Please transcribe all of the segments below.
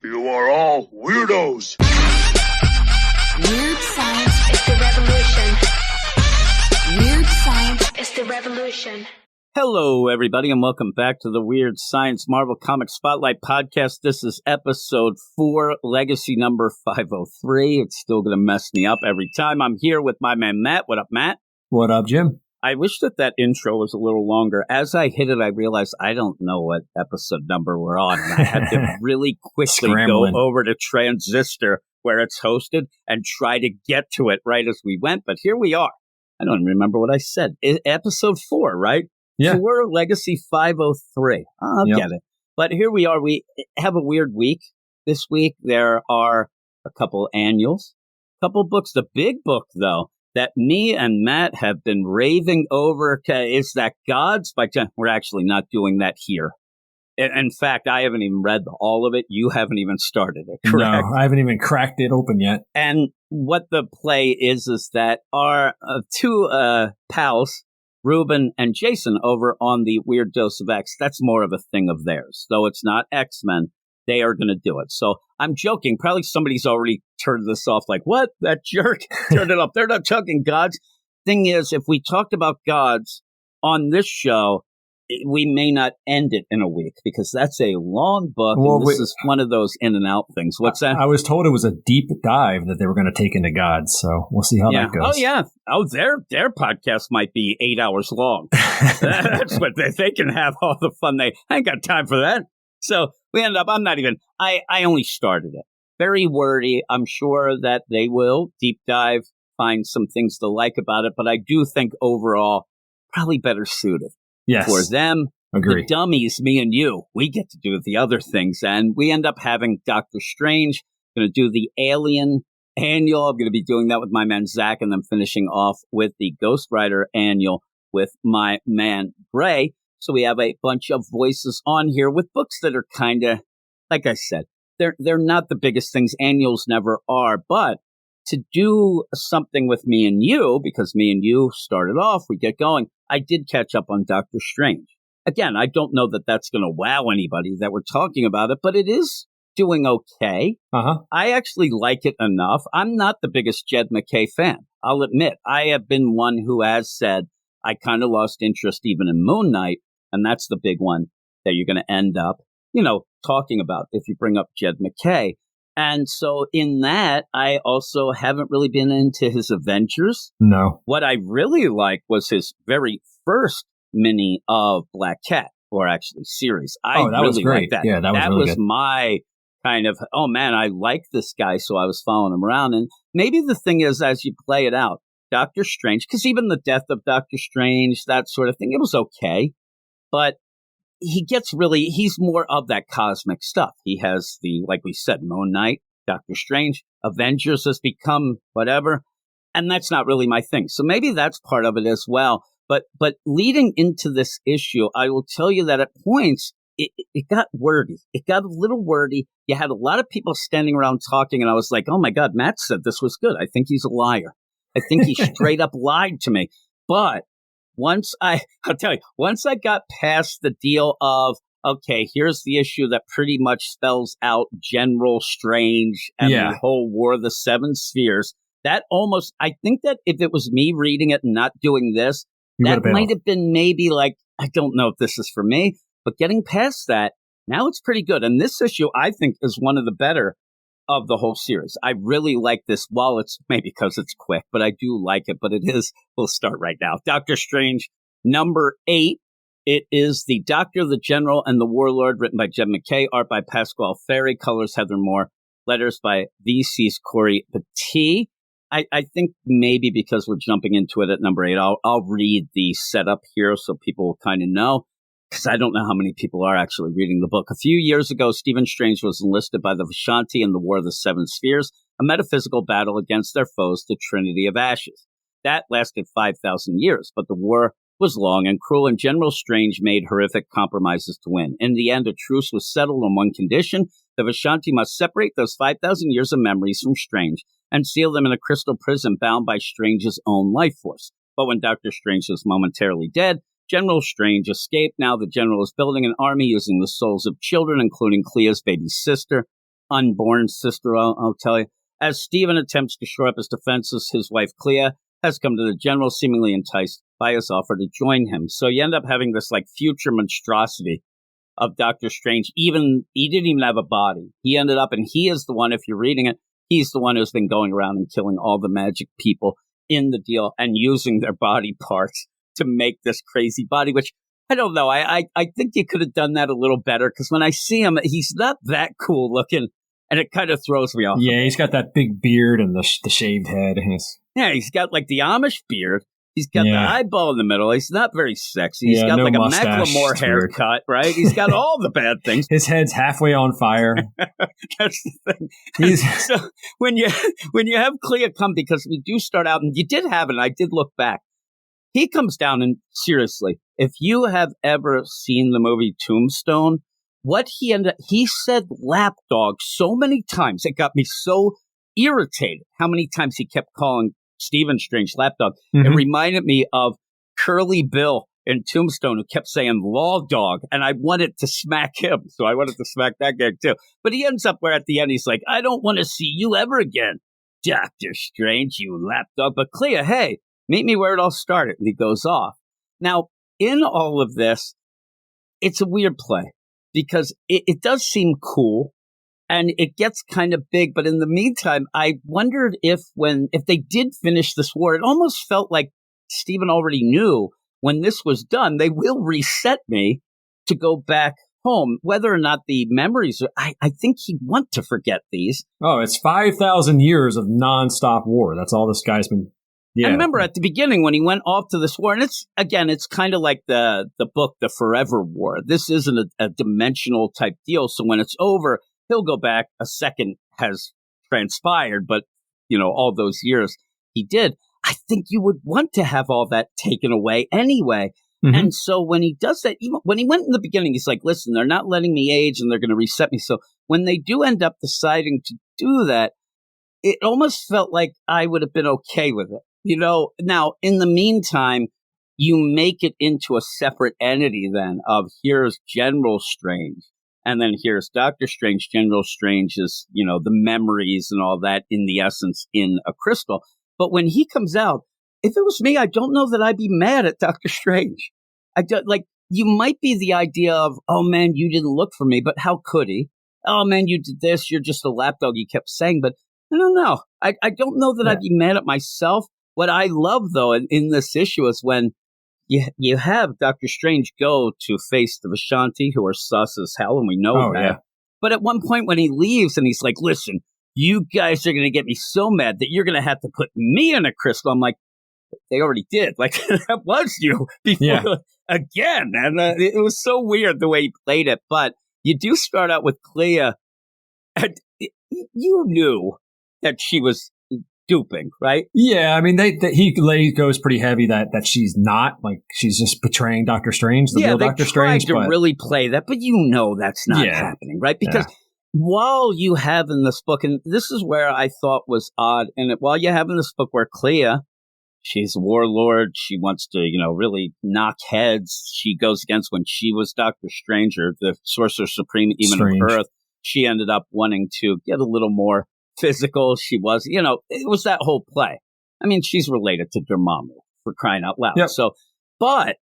You are all weirdos. Weird science is the revolution. Weird science is the revolution. Hello, everybody, and welcome back to the Weird Science Marvel Comics Spotlight Podcast. This is episode 4, legacy number 503. It's still going to mess me up every time. I'm here with my man, Matt. What up, Matt? What up, Jim? I wish that intro was a little longer. As I hit it, I realized I don't know what episode number we're on. And I had to really quickly go over to Transistor, where it's hosted, and try to get to it right as we went. But here we are. I don't even remember what I said. Episode 4, right? Yeah. 4, Legacy 503. I'll get it. But here we are. We have a weird week. This week, there are a couple annuals, a couple books. The big book, though, that me and Matt have been raving over is that Gods by Jen. We're actually not doing that here. In fact, I haven't even read all of it. You haven't even started it, correct? No, I haven't even cracked it open yet. And what the play is that our two pals, Ruben and Jason, over on the Weird Dose of X, that's more of a thing of theirs. Though it's not X-Men, they are going to do it. So I'm joking. Probably somebody's already turned this off like, what? That jerk turned it off. They're not talking Gods. Thing is, if we talked about Gods on this show, we may not end it in a week because that's a long book. Well, and this is one of those in and out things. What's that? I was told it was a deep dive that they were going to take into Gods, so we'll see how that goes. Oh, yeah. Oh, their podcast might be 8 hours long. That's what they can have all the fun. I ain't got time for that. So we end up, I only started it. Very wordy. I'm sure that they will deep dive, find some things to like about it, but I do think overall probably better suited. Yes. For them, Agree. The dummies, me and you, we get to do the other things. And we end up having Doctor Strange, going to do the Alien annual. I'm going to be doing that with my man Zach, and then finishing off with the Ghost Rider annual with my man Gray. So we have a bunch of voices on here with books that are kind of, like I said, they're not the biggest things. Annuals never are. But to do something with me and you, because me and you started off, we get going, I did catch up on Doctor Strange. Again, I don't know that that's going to wow anybody that we're talking about it, but it is doing okay. I actually like it enough. I'm not the biggest Jed MacKay fan. I'll admit, I have been one who has said I kind of lost interest even in Moon Knight, and that's the big one that you're going to end up, talking about if you bring up Jed MacKay. And so in that, I also haven't really been into his Avengers. No. What I really liked was his very first mini of Black Cat, or actually series. I really liked that. Yeah, that was good. My kind of, oh man, I like this guy, so I was following him around. And maybe the thing is, as you play it out, Doctor Strange, because even the death of Doctor Strange, that sort of thing, it was okay. But he's more of that cosmic stuff. He has like we said, Moon Knight, Doctor Strange, Avengers has become whatever. And that's not really my thing. So maybe that's part of it as well. But leading into this issue, I will tell you that at points, it got wordy. It got a little wordy. You had a lot of people standing around talking, and I was like, oh my God, Matt said this was good. I think he's a liar. I think he straight up lied to me. But once I got past the deal of, okay, here's the issue that pretty much spells out General Strange and the whole War of the Seven Spheres, that almost, I think that if it was me reading it and not doing this, that might have been maybe like, I don't know if this is for me, but getting past that, now it's pretty good. And this issue, I think, is one of the better of the whole series. I really like this. While it's maybe because it's quick, but I do like it. But it is, we'll start right now. Doctor Strange, number 8. It is the Doctor, the General, and the Warlord, written by Jed MacKay, art by Pasquale Ferry, colors Heather Moore, letters by VC's Corey Petit. I think maybe because we're jumping into it at number 8, I'll read the setup here so people will kind of know, because I don't know how many people are actually reading the book. A few years ago, Stephen Strange was enlisted by the Vishanti in the War of the Seven Spheres, a metaphysical battle against their foes, the Trinity of Ashes. That lasted 5,000 years, but the war was long and cruel, and General Strange made horrific compromises to win. In the end, a truce was settled on one condition: the Vishanti must separate those 5,000 years of memories from Strange and seal them in a crystal prison bound by Strange's own life force. But when Dr. Strange was momentarily dead, General Strange escaped. Now the general is building an army using the souls of children, including Clea's baby sister. unborn sister, I'll tell you. As Stephen attempts to shore up his defenses, his wife Clea has come to the general, seemingly enticed by his offer to join him. So you end up having this like future monstrosity of Doctor Strange. He didn't even have a body. He ended up, and he is the one, if you're reading it, he's the one who's been going around and killing all the magic people in the deal and using their body parts to make this crazy body, which I don't know. I think you could have done that a little better, because when I see him, he's not that cool looking, and it kind of throws me off. Yeah, he's got that big beard and the shaved head. Yeah, he's got like the Amish beard. He's got the eyeball in the middle. He's not very sexy. He's got like a Macklemore haircut, right? He's got all the bad things. His head's halfway on fire. That's the thing. So when you have Clea come, because we do start out, and you did have it, and I did look back. He comes down, and seriously, if you have ever seen the movie Tombstone, he said lapdog so many times, it got me so irritated how many times he kept calling Stephen Strange lapdog. It reminded me of Curly Bill in Tombstone, who kept saying law dog, and I wanted to smack him, so I wanted to smack that guy too. But he ends up where at the end he's like, I don't want to see you ever again, Doctor Strange, you lapdog. But Clea, hey, meet me where it all started. And he goes off. Now, in all of this, it's a weird play, because it does seem cool. And it gets kind of big, but in the meantime, I wondered if they did finish this war, it almost felt like Stephen already knew when this was done, they will reset me to go back home. Whether or not the memories, I think he'd want to forget these. Oh, it's 5,000 years of nonstop war. That's all this guy's been. Yeah. I remember at the beginning when he went off to this war, and it's kind of like the book, The Forever War. This isn't a dimensional type deal. So when it's over, he'll go back. A second has transpired, but, all those years he did. I think you would want to have all that taken away anyway. And so when he does that, even when he went in the beginning, he's like, listen, they're not letting me age and they're going to reset me. So when they do end up deciding to do that, it almost felt like I would have been okay with it. Now, in the meantime, you make it into a separate entity then of here's General Strange. And then here's Doctor Strange. General Strange is, the memories and all that in the essence in a crystal. But when he comes out, if it was me, I don't know that I'd be mad at Doctor Strange. You might be the idea of, oh man, you didn't look for me, but how could he? Oh man, you did this. You're just a lapdog, you kept saying. But I don't know. I don't know that I'd be mad at myself. What I love, though, in this issue is when you have Doctor Strange go to face the Vishanti, who are sus as hell, and we know that. Yeah. But at one point when he leaves and he's like, listen, you guys are going to get me so mad that you're going to have to put me in a crystal. I'm like, they already did. Like, that was you before again. And it was so weird the way he played it. But you do start out with Clea, and you knew that she was duping, right? Yeah, I mean, he goes pretty heavy that she's not, like, she's just betraying Doctor Strange, the real Doctor Strange. Yeah, they tried to really play that, but that's not happening, right? Because while you have in this book, and this is where I thought was odd, and while you have in this book where Clea, she's a warlord, she wants to, really knock heads, she goes against when she was Doctor Strange, or the Sorcerer Supreme, even of Earth, she ended up wanting to get a little more physical. She was, it was that whole play. I mean, she's related to Dormammu, for crying out loud. Yep. So, but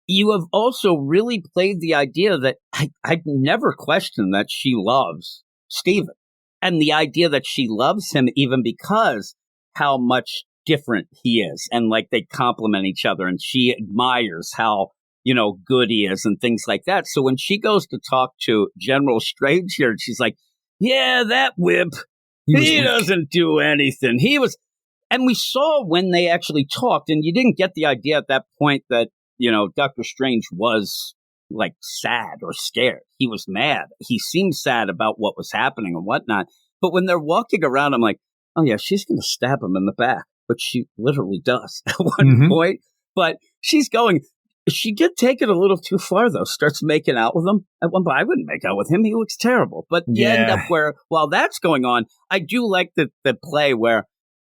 you have also really played the idea that I'd never questioned that she loves Stephen. And the idea that she loves him even because how much different he is. And like they complement each other, and she admires how, good he is and things like that. So when she goes to talk to General Strange here, she's like, yeah, that wimp. He doesn't do anything. And we saw when they actually talked, and you didn't get the idea at that point that, Doctor Strange was like sad or scared. He was mad. He seemed sad about what was happening and whatnot. But when they're walking around, I'm like, oh yeah, she's going to stab him in the back. But she literally does at one point. But she did take it a little too far, though. Starts making out with him. At one point, I wouldn't make out with him. He looks terrible. But you end up where, while that's going on, I do like the play where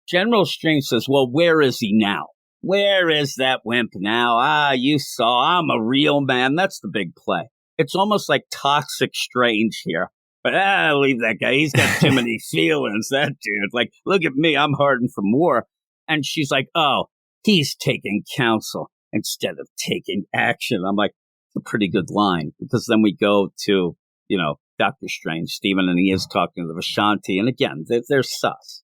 General Strange says, well, where is he now? Where is that wimp now? You saw, I'm a real man. That's the big play. It's almost like Toxic Strange here. But leave that guy. He's got too many feelings, that dude. Like, look at me. I'm hardened for more. And she's like, oh, he's taking counsel instead of taking action. I'm like, it's a pretty good line. Because then we go to, Dr. Strange, Stephen, and he is talking to the Vishanti. And again, they're sus.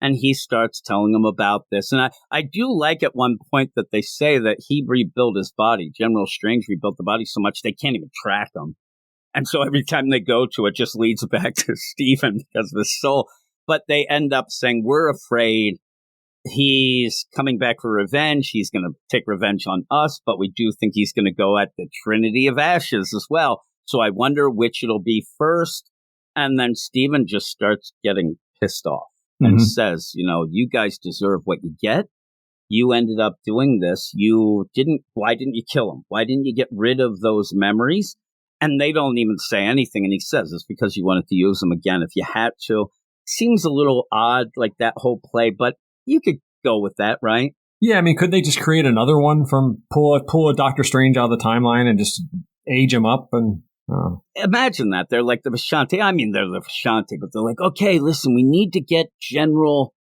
And he starts telling them about this. And I do like at one point that they say that he rebuilt his body. General Strange rebuilt the body so much they can't even track him. And so every time they go to it, just leads back to Stephen because of his soul. But they end up saying, we're afraid he's coming back for revenge. He's going to take revenge on us, but we do think he's going to go at the Trinity of Ashes as well. So I wonder which it'll be first. And then Stephen just starts getting pissed off and says, you guys deserve what you get. You ended up doing this. Why didn't you kill him? Why didn't you get rid of those memories? And they don't even say anything. And he says it's because you wanted to use them again if you had to. Seems a little odd, like that whole play, but you could go with that, right? Yeah, I mean, could they just create another one pull a Doctor Strange out of the timeline and just age him up? And imagine that. They're like the Vishanti. I mean, they're the Vishanti, but they're like, okay, listen, we need to get General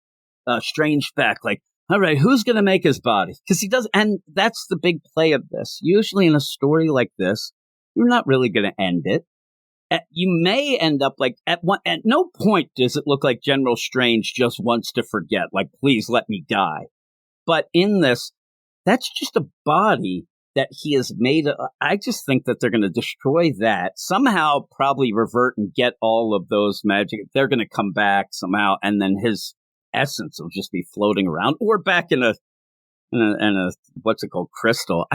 Strange back. Like, all right, who's going to make his body? Because he does, and that's the big play of this. Usually in a story like this, you're not really going to end it. You may end up like at no point does it look like General Strange just wants to forget, like, please let me die. But in this, that's just a body that he has made. I just think that they're going to destroy that somehow, probably revert and get all of those magic. They're going to come back somehow, and then his essence will just be floating around, or back in a what's it called, crystal.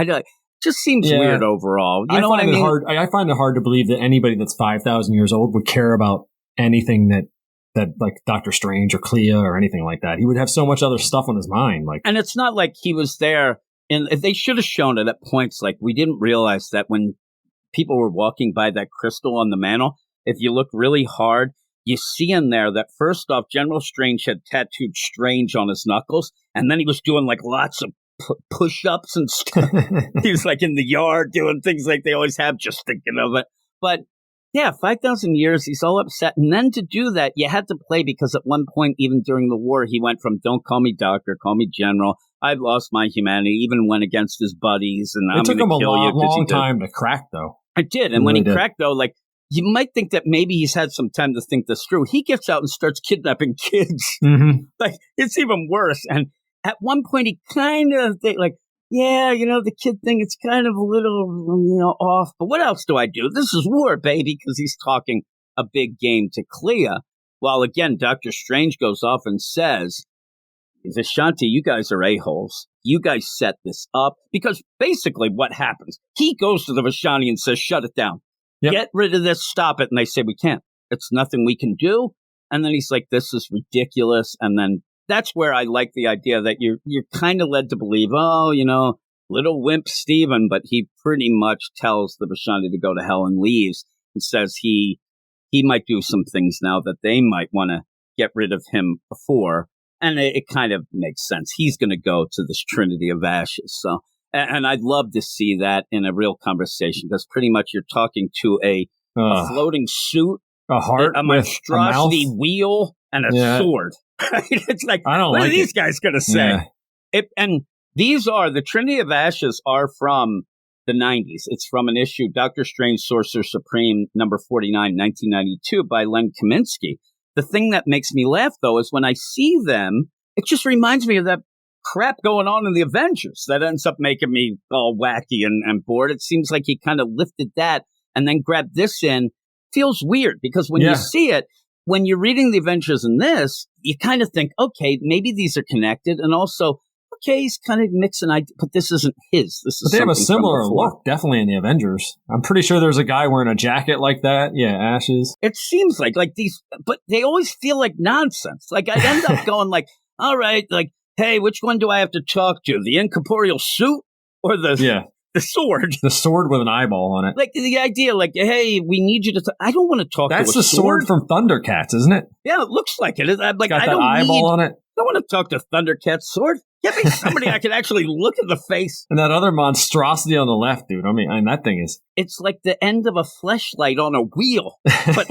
Just seems weird overall. You know what I mean? I find it hard to believe that anybody that's 5,000 years old would care about anything that like Doctor Strange or Clea or anything like that. He would have so much other stuff on his mind. And it's not like he was there. And they should have shown it at points. Like, we didn't realize that when people were walking by that crystal on the mantle, if you look really hard, you see in there that first off, General Strange had tattooed Strange on his knuckles, and then he was doing like lots of push-ups and stuff. He was like in the yard doing things like they always have, just thinking of it. But yeah, 5,000 years, he's all upset. And then to do that, you had to play, because at one point, even during the war, he went from don't call me doctor, call me general. I've lost my humanity, even went against his buddies. And I'm going to kill you. It took him a long time to crack, though. It did. And when he cracked, though, like, you might think that maybe he's had some time to think this through. He gets out and starts kidnapping kids. Like, it's even worse. And at one point, he kind of like, yeah, the kid thing, it's kind of a little, off. But what else do I do? This is war, baby, because he's talking a big game to Clea. While, again, Dr. Strange goes off and says, Vishanti, you guys are a-holes. You guys set this up. Because basically what happens, he goes to the Vishanti and says, shut it down. Yep. Get rid of this, stop it. And they say, we can't. It's nothing we can do. And then he's like, this is ridiculous. And then that's where I like the idea that you're kind of led to believe, little wimp Stephen, but he pretty much tells the Vishanti to go to hell and leaves, and says he might do some things now that they might want to get rid of him before. And it kind of makes sense. He's going to go to this Trinity of Ashes. So, and I'd love to see that in a real conversation, because pretty much you're talking to a floating suit, a heart, a monstrosity wheel, and a sword. It's like, what are these guys going to say? Yeah. And these are, the Trinity of Ashes are from the 90s. It's from an issue, Doctor Strange Sorcerer Supreme, number 49, 1992, by Len Kaminsky. The thing that makes me laugh, though, is when I see them, it just reminds me of that crap going on in the Avengers that ends up making me all wacky and bored. It seems like he kind of lifted that and then grabbed this in. Feels weird, because when you see it, when you're reading the Avengers in this, you kind of think, okay, maybe these are connected. And also, okay, he's kind of mixing, but this isn't his. This is. But they have a similar look, definitely, in the Avengers. I'm pretty sure there's a guy wearing a jacket like that. Yeah, Ashes. It seems like these, but they always feel like nonsense. Like, I end up going like, all right, like, hey, which one do I have to talk to? The incorporeal suit or the sword? The sword with an eyeball on it. Like, the idea, like, hey, we need you to. I don't want to talk to a sword. That's the sword from Thundercats, isn't it? Yeah, it looks like it. I'm like, Got that eyeball on it. I don't want to talk to Thundercat's sword. Give me somebody I can actually look in the face. And that other monstrosity on the left, dude. I mean, that thing is... It's like the end of a fleshlight on a wheel, but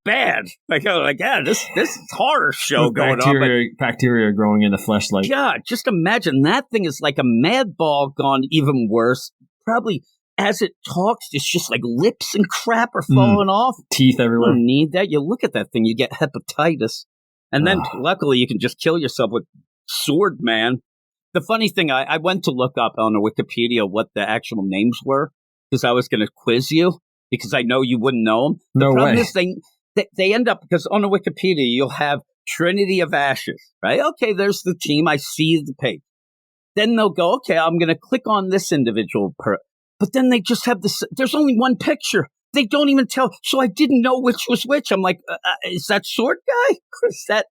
bad. Yeah, this is horror show going on. Bacteria growing in the fleshlight. God, just imagine that thing is like a mad ball gone even worse. Probably as it talks, it's just like lips and crap are falling off. Teeth everywhere. You don't need that. You look at that thing, you get hepatitis. And then luckily you can just kill yourself with Sword Man. The funny thing, I went to look up on the Wikipedia what the actual names were because I was going to quiz you because I know you wouldn't know them. The problem is they end up, because on the Wikipedia you'll have Trinity of Ashes, right? Okay, there's the team. I see the page. Then they'll go, okay, I'm going to click on this individual. But then they just have this. There's only one picture. They don't even tell. So I didn't know which was which. I'm like, is that Sword Guy? Or is that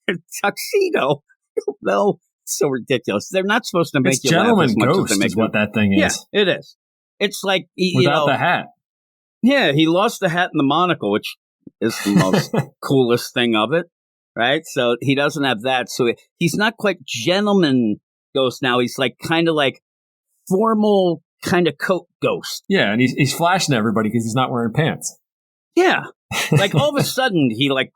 Tuxedo? I don't know. It's so ridiculous. They're not supposed to make you laugh as much as they make is what that thing is. Yeah, it is. It's like without the hat. Yeah, he lost the hat and the monocle, which is the most coolest thing of it, right? So he doesn't have that. So he's not quite gentleman Ghost now. He's like kind of like formal kind of coat Ghost. Yeah, and he's flashing everybody because he's not wearing pants. Yeah, like all of a sudden he like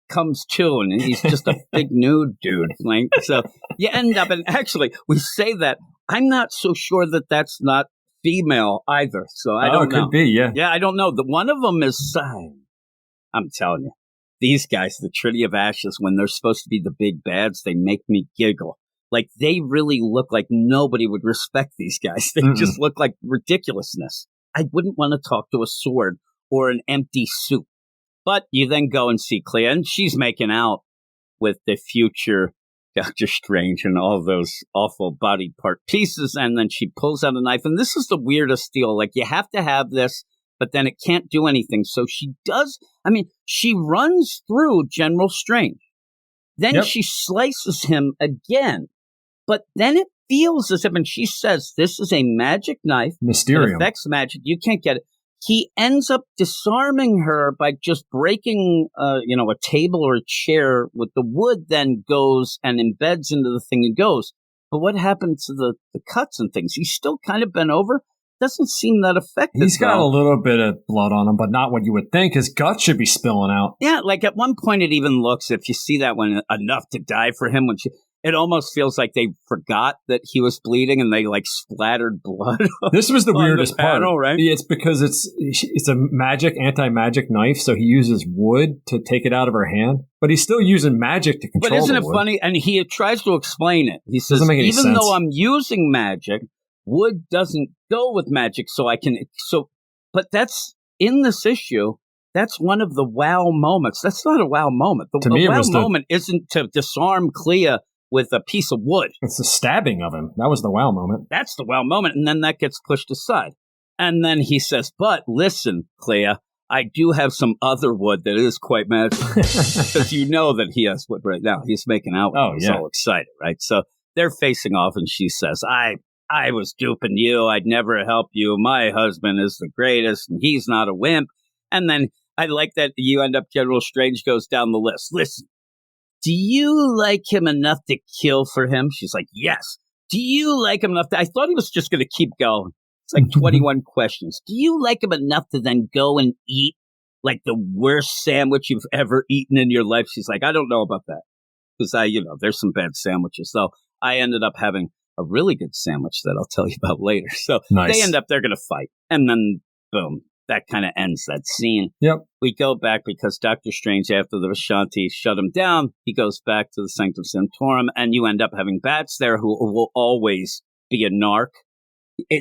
comes to and he's just a big nude dude. Like, so you end up, and actually we say that I'm not so sure that that's not female either. So I don't know. It could be, yeah. Yeah, I don't know. The one of them is, I'm telling you, these guys, the Trinity of Ashes, when they're supposed to be the big bads, they make me giggle. Like, they really look like nobody would respect these guys. They just look like ridiculousness. I wouldn't want to talk to a sword or an empty suit. But you then go and see Clea, and she's making out with the future Doctor Strange and all those awful body part pieces, and then she pulls out a knife. And this is the weirdest deal. Like, you have to have this, but then it can't do anything. So she does, she runs through General Strange. Then she slices him again. But then it feels as if, and she says, this is a magic knife. Mysterium. It affects magic. You can't get it. He ends up disarming her by just breaking, a table or a chair with the wood, then goes and embeds into the thing and goes. But what happened to the cuts and things? He's still kind of bent over. Doesn't seem that affected. He's got a little bit of blood on him, but not what you would think. His gut should be spilling out. Yeah, like at one point it even looks, if you see that one, enough to die for him, it almost feels like they forgot that he was bleeding and they like splattered blood. This was the weirdest panel, part. Right? It's because it's a anti-magic knife, so he uses wood to take it out of her hand, but he's still using magic to control. But isn't it wood. funny? And he tries to explain it. He says, even though I'm using magic, wood doesn't go with magic, but that's in this issue. That's one of the wow moments. That's not a wow moment. The wow moment isn't to disarm Clea with a piece of wood. It's the stabbing of him. That was the wow moment. That's the wow moment. And then that gets pushed aside. And then he says, but listen, Clea, I do have some other wood that is quite magical. Because you know that he has wood right now. He's making out with He's all excited, right? So they're facing off and she says, I was duping you. I'd never help you. My husband is the greatest and he's not a wimp. And then I like that you end up, General Strange goes down the list. Listen. Do you like him enough to kill for him? She's like, yes. Do you like him enough I thought he was just going to keep going. It's like 21 questions. Do you like him enough to then go and eat like the worst sandwich you've ever eaten in your life? She's like, I don't know about that. Because there's some bad sandwiches. So I ended up having a really good sandwich that I'll tell you about later. So they're going to fight. And then, boom. That kind of ends that scene. Yep. We go back because Doctor Strange, after the Vishanti shut him down, he goes back to the Sanctum Sanctorum, and you end up having Bats there who will always be a narc.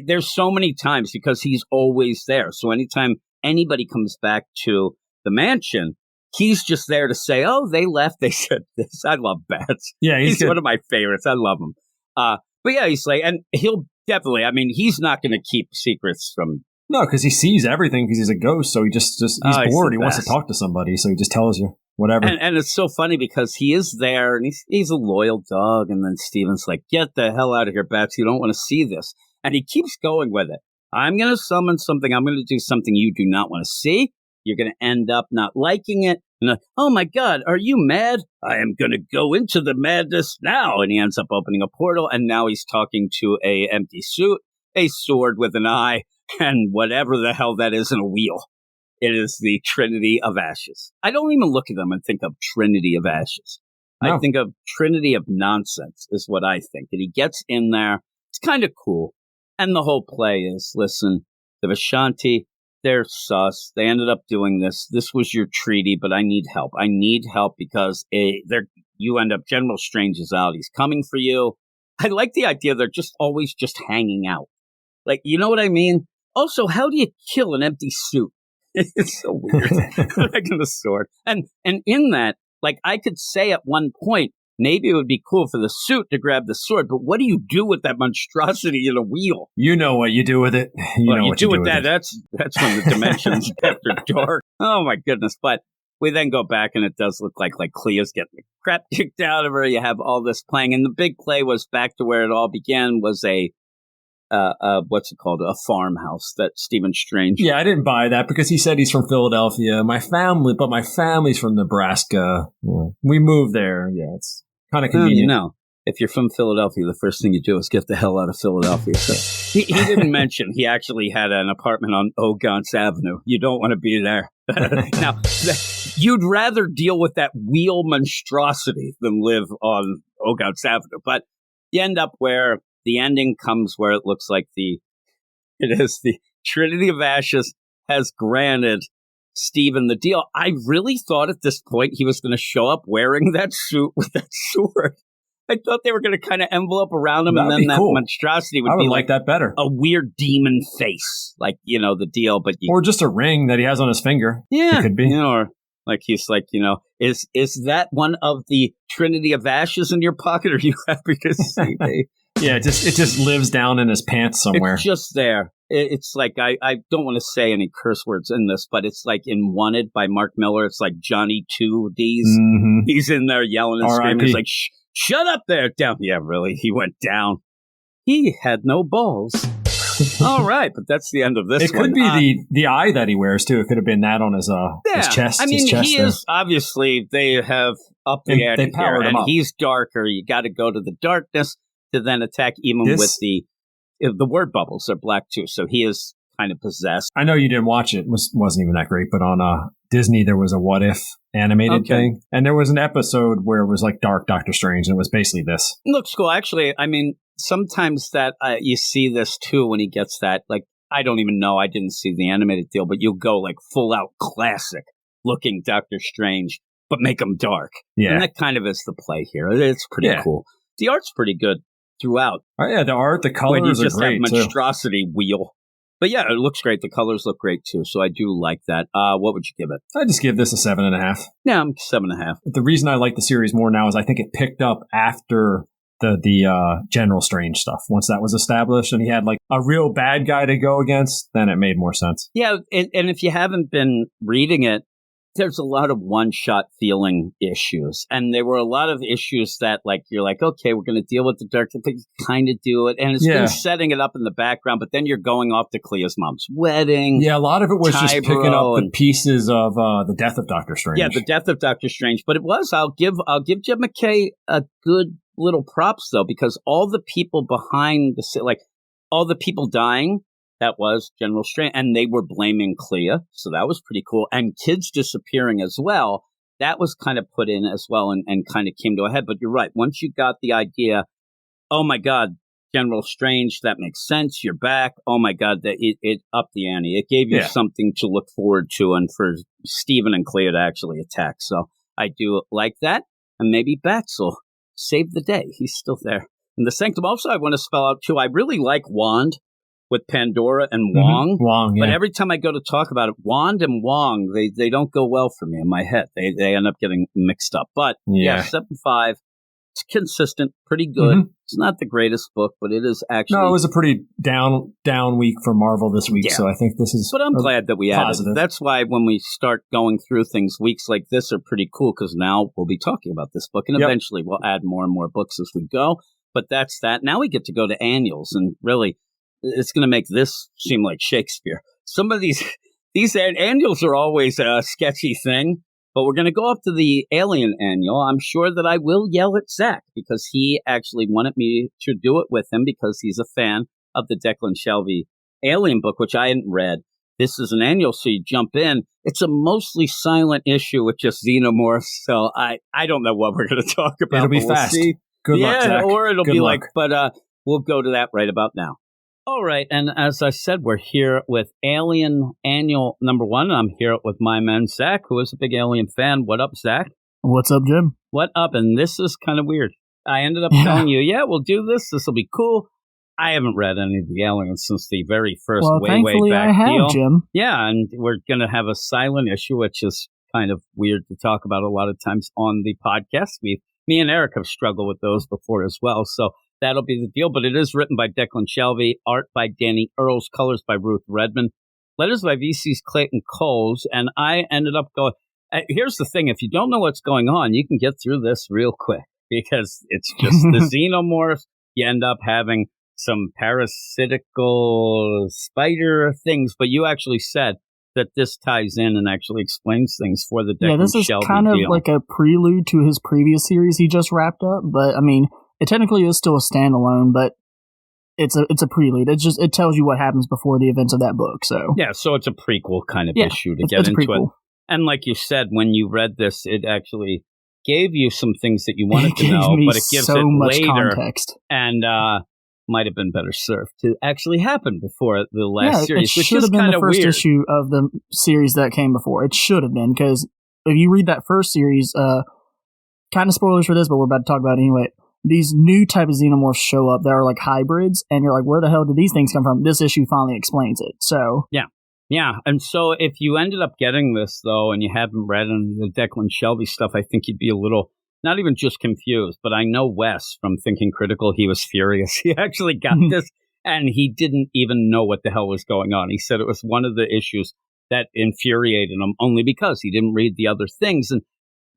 There's so many times because he's always there. So anytime anybody comes back to the mansion, he's just there to say, oh, they left. They said this. I love Bats. Yeah, he's one of my favorites. I love him. But yeah, he's like, and he'll definitely, he's not going to keep secrets from. No, because he sees everything because he's a ghost, so he's bored. He wants to talk to somebody, so he just tells you whatever. And it's so funny because he is there, and he's a loyal dog, and then Steven's like, get the hell out of here, Bats, you don't want to see this. And he keeps going with it. I'm going to summon something, I'm going to do something you do not want to see. you're going to end up not liking it. And oh my God, are you mad? I am going to go into the madness now. And he ends up opening a portal, and now he's talking to a empty suit, a sword with an eye, and whatever the hell that is in a wheel. It is the Trinity of Ashes. I don't even look at them and think of Trinity of Ashes. No. I think of Trinity of Nonsense is what I think. And he gets in there. It's kind of cool. And the whole play is, listen, the Vishanti, they're sus. They ended up doing this. This was your treaty, but I need help. I need help because you end up, General Strange is out. He's coming for you. I like the idea they're just always just hanging out. Like, you know what I mean? Also, how do you kill an empty suit? It's so weird. Like in the sword. And in that, like, I could say at one point, maybe it would be cool for the suit to grab the sword, but what do you do with that monstrosity in a wheel? You know what you do with it. You know what you do with that. That's when the dimensions after dark. Oh my goodness. But we then go back and it does look like Clea's getting the crap kicked out of her. You have all this playing. And the big play was back to where it all began, was a what's it called? A farmhouse that Stephen Strange. Yeah, I didn't buy that because he said he's from Philadelphia. My family's from Nebraska. Yeah. We moved there. Yeah, it's kind of convenient. You know, if you're from Philadelphia, the first thing you do is get the hell out of Philadelphia. So he didn't mention he actually had an apartment on Ogance Avenue. You don't want to be there. Now, you'd rather deal with that wheel monstrosity than live on Ogance Avenue. But you end up where the ending comes where it looks like the Trinity of Ashes has granted Stephen the deal. I really thought at this point he was going to show up wearing that suit with that sword. I thought they were going to kind of envelope around him, and then that monstrosity would be like that better. A weird demon face, like, you know, the deal. But or just a ring that he has on his finger. Yeah, it could be. You know, or like he's like, you know, is that one of the Trinity of Ashes in your pocket? Or you happy to see me? Yeah, it just lives down in his pants somewhere. It's just there. It's like, I don't want to say any curse words in this, but it's like in Wanted by Mark Miller. It's like Johnny 2Ds. Mm-hmm. He's in there yelling and screaming. He's like, shut up there, down. Yeah, really, he went down. He had no balls. All right, but that's the end of this one. It could be the eye that he wears, too. It could have been that on his chest. I mean, his chest he is, obviously, they have upped the ante here, and he's darker. You got to go to the darkness to then attack even with the word bubbles are black too, so he is kind of possessed. I know you didn't watch it; wasn't even that great. But on Disney, there was a What If animated thing, and there was an episode where it was like Dark Doctor Strange, and it was basically this. It looks cool, actually. I mean, sometimes that you see this too when he gets that. Like, I don't even know; I didn't see the animated deal, but you'll go like full out classic looking Doctor Strange, but make him dark. Yeah, and that kind of is the play here. It's pretty cool. The art's pretty good throughout. Oh yeah, the art, the colors are great. That monstrosity wheel. But yeah, it looks great. The colors look great too. So I do like that. What would you give it? I just give this a 7.5. Yeah, I'm 7.5. The reason I like the series more now is I think it picked up after the General Strange stuff. Once that was established and he had like a real bad guy to go against, then it made more sense. Yeah, and if you haven't been reading it, there's a lot of one-shot feeling issues. And there were a lot of issues that, like, you're like, okay, we're going to deal with the dark, but you kind of do it. And it's been setting it up in the background, but then you're going off to Clea's mom's wedding. Yeah, a lot of it was just picking up the pieces of the death of Doctor Strange. Yeah, the death of Doctor Strange. But it was, I'll give Jed MacKay a good little props, though, because all the people behind all the people dying, that was General Strange, and they were blaming Clea, so that was pretty cool. And kids disappearing as well, that was kind of put in as well and kind of came to a head. But you're right, once you got the idea, oh my God, General Strange, that makes sense, you're back, oh my God, it upped the ante. It gave you something to look forward to and for Stephen and Clea to actually attack. So I do like that, and maybe Bats will save the day. He's still there. And the Sanctum, also I want to spell out too, I really like Wand with Pandora and Wong. Mm-hmm. Wong, yeah. But every time I go to talk about it, Wand and Wong, they don't go well for me in my head. They end up getting mixed up. But yeah 7.5. It's consistent, pretty good. Mm-hmm. It's not the greatest book, but it is actually... No, it was a pretty down week for Marvel this week, so I think this is But I'm glad that we positive. added it. That's why when we start going through things, weeks like this are pretty cool, because now we'll be talking about this book, and eventually we'll add more and more books as we go. But that's that. Now we get to go to annuals, and really... It's going to make this seem like Shakespeare. Some of these These annuals are always a sketchy thing, but we're going to go up to the Alien annual. I'm sure that I will yell at Zach because he actually wanted me to do it with him because he's a fan of the Declan Shalvey Alien book, which I hadn't read. This is an annual, so you jump in. It's a mostly silent issue with just xenomorphs, so I don't know what we're going to talk about. It'll be fast. See. Good luck, Zach. Or it'll Good be luck. but we'll go to that right about now. All right, and as I said, we're here with Alien Annual number 1. I'm here with my man, Zach, who is a big Alien fan. What up, Zach? What's up, Jim? What up? And this is kind of weird. I ended up telling you, we'll do this. This will be cool. I haven't read any of the Aliens since the very first way back I have, deal. Jim. Yeah, and we're going to have a silent issue, which is kind of weird to talk about a lot of times on the podcast. Me and Eric have struggled with those before as well, so that'll be the deal. But it is written by Declan Shalvey, art by Danny Earls, colors by Ruth Redmond, letters by VC's Clayton Coles, and I ended up going, here's the thing, if you don't know what's going on, you can get through this real quick, because it's just the xenomorphs. You end up having some parasitical spider things, but you actually said that this ties in and actually explains things for the Declan Shalvey this is kind of deal. like a prelude to his previous series he just wrapped up, but I mean, it technically is still a standalone, but it's a prelude. It tells you what happens before the events of that book. So so it's a prequel kind of issue to get into it. And like you said, when you read this, it actually gave you some things that you wanted to know, but it gives so it much later, context, and might have been better served to actually happen before the last series, it which should is have been kind the of first weird. issue of the series that came before. It should have been, because if you read that first series, kind of spoilers for this, but we're about to talk about it anyway. These new type of xenomorphs show up that are like hybrids, and you're like, where the hell did these things come from? This issue finally explains it. So yeah. And so if you ended up getting this, though, and you haven't read any of the Declan Shalvey stuff, I think you'd be a little, not even just confused, but I know Wes from Thinking Critical, he was furious. He actually got this, and he didn't even know what the hell was going on. He said it was one of the issues that infuriated him, only because he didn't read the other things. And